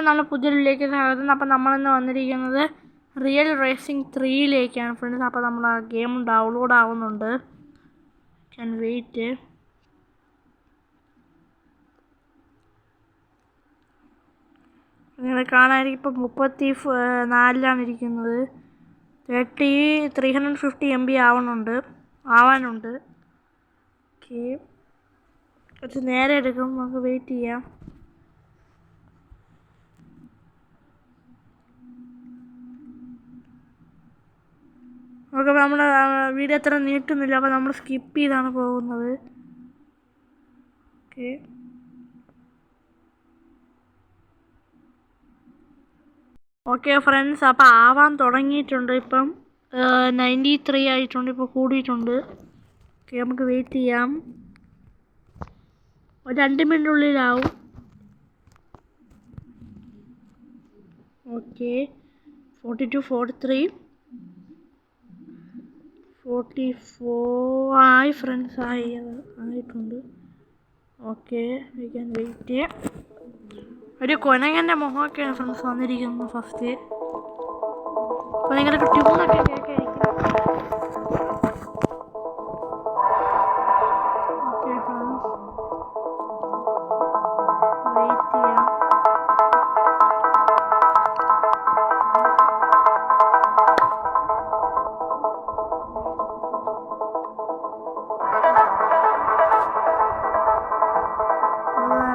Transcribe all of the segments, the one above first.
നമ്മൾ പുതിയൊരിലേക്ക് സ്വാഗതം. അപ്പോൾ നമ്മളിന്ന് വന്നിരിക്കുന്നത് റിയൽ റേസിംഗ് 3യിലേക്കാണ് ഫ്രണ്ട്സ്. അപ്പോൾ നമ്മൾ ആ ഗെയിം ഡൗൺലോഡ് ആവുന്നുണ്ട്. Can wait. നിങ്ങൾ കാണാനായിരിക്കും ഇപ്പോൾ 34ലാണ് ഇരിക്കുന്നത്. 350 MB ആവാനുണ്ട്. ഓക്കെ, കുറച്ച് നേരെ എടുക്കും, നമുക്ക് വെയിറ്റ് ചെയ്യാം. ഓക്കെ, നമ്മൾ വീഡിയോ അത്ര നീട്ടുന്നില്ല, അപ്പോൾ നമ്മൾ സ്കിപ്പ് ചെയ്താണ് പോകുന്നത്. ഓക്കെ ഫ്രണ്ട്സ്, അപ്പോൾ ആവാൻ തുടങ്ങിയിട്ടുണ്ട്. ഇപ്പം 93 ആയിട്ടുണ്ട്, ഇപ്പോൾ കൂടിയിട്ടുണ്ട്. ഓക്കെ, നമുക്ക് വെയിറ്റ് ചെയ്യാം. ഒരു 2 മിനിറ്റിനുള്ളിലാവും. ഓക്കെ, 42, 43, 44 ആയി ഫ്രണ്ട്സ്, ആയിട്ടുണ്ട്. Okay, we can wait. ഒരു കൊനങ്ങൻ്റെ മുഖമൊക്കെയാണ് ഫ്രണ്ട്സ് വന്നിരിക്കുന്നത് ഫസ്റ്റ്. അപ്പോൾ നിങ്ങളൊക്കെ ട്യൂണൊക്കെ കേൾക്കായിരിക്കും. ഓക്കെ ഫ്രണ്ട്സ്, വെയിറ്റ് ചെയ്യാം.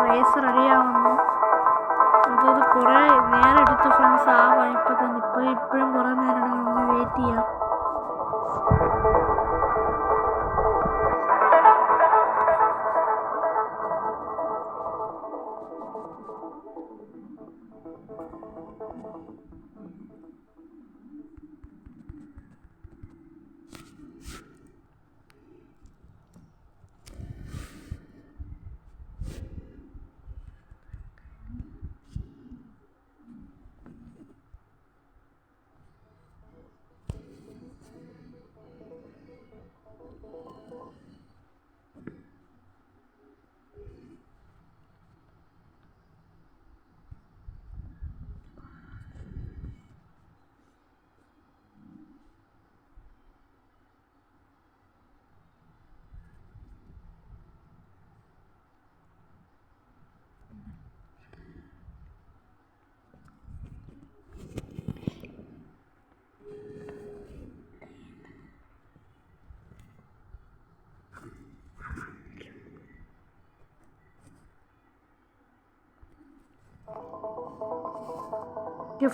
റേസ് റെഡിയാവുന്നു. അതൊരു കുറേ നേരം എടുത്ത് ഫ്രണ്ട്സ് ആവാം. ഇപ്പോഴും കുറേ നേരം നമ്മൾ വെയിറ്റ് ചെയ്യാം.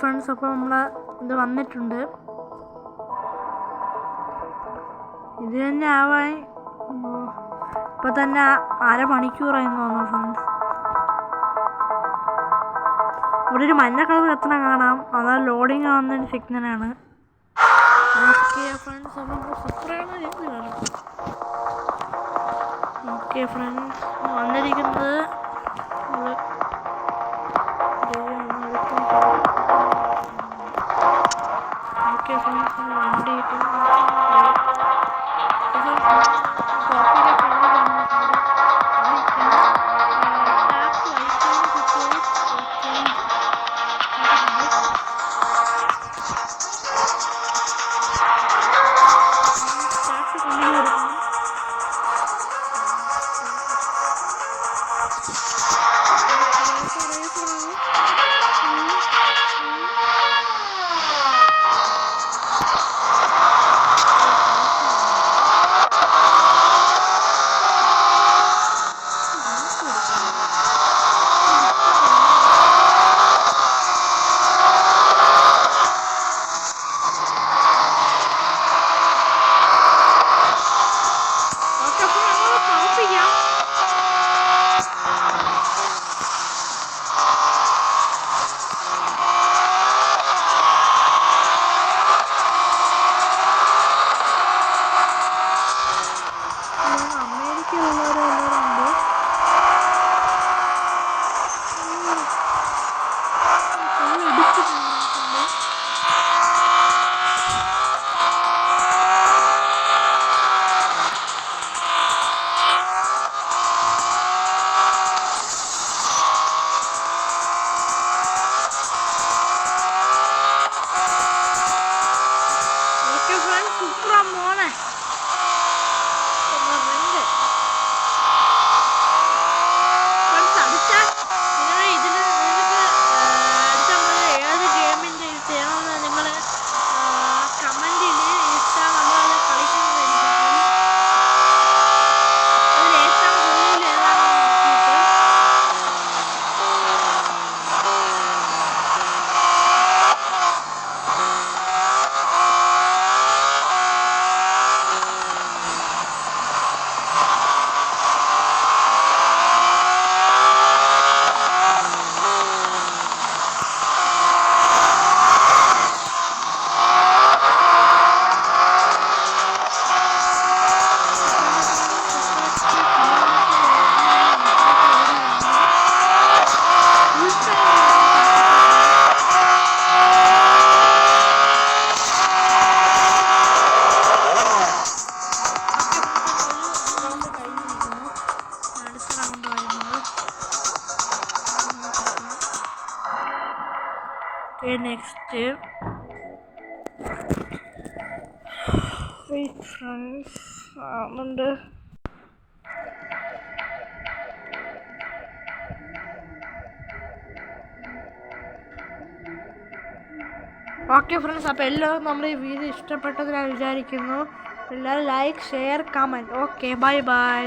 ഫ്രണ്ട്സ്, അപ്പോൾ നമ്മൾ ഇത് വന്നിട്ടുണ്ട്. ഇത് തന്നെ ആവാൻ ഇപ്പോൾ തന്നെ അരമണിക്കൂറായി തോന്നുന്നു ഫ്രണ്ട്സ്. ഇവിടെ ഒരു മഞ്ഞ കളർ എത്ര കാണാം, അതാ ലോഡിങ് ആവുന്നതിന് സിഗ്നലാണ്. ഓക്കെ ഫ്രണ്ട്സ്, അപ്പോൾ സൂപ്പറാണ് ചെയ്ത് കാണാം. ഓക്കെ ഫ്രണ്ട്സ്, വന്നിരിക്കുന്നത് നെക്സ്റ്റ് വെയിറ്റ് ഫ്രണ്ട്സ് ആവുന്നുണ്ട്. ഓക്കെ ഫ്രണ്ട്സ്, അപ്പോൾ എല്ലാവരും നമ്മുടെ ഈ വീഡിയോ ഇഷ്ടപ്പെട്ടത് ഞാൻ വിചാരിക്കുന്നു. എല്ലാവരും like, share, comment. Okay, bye bye.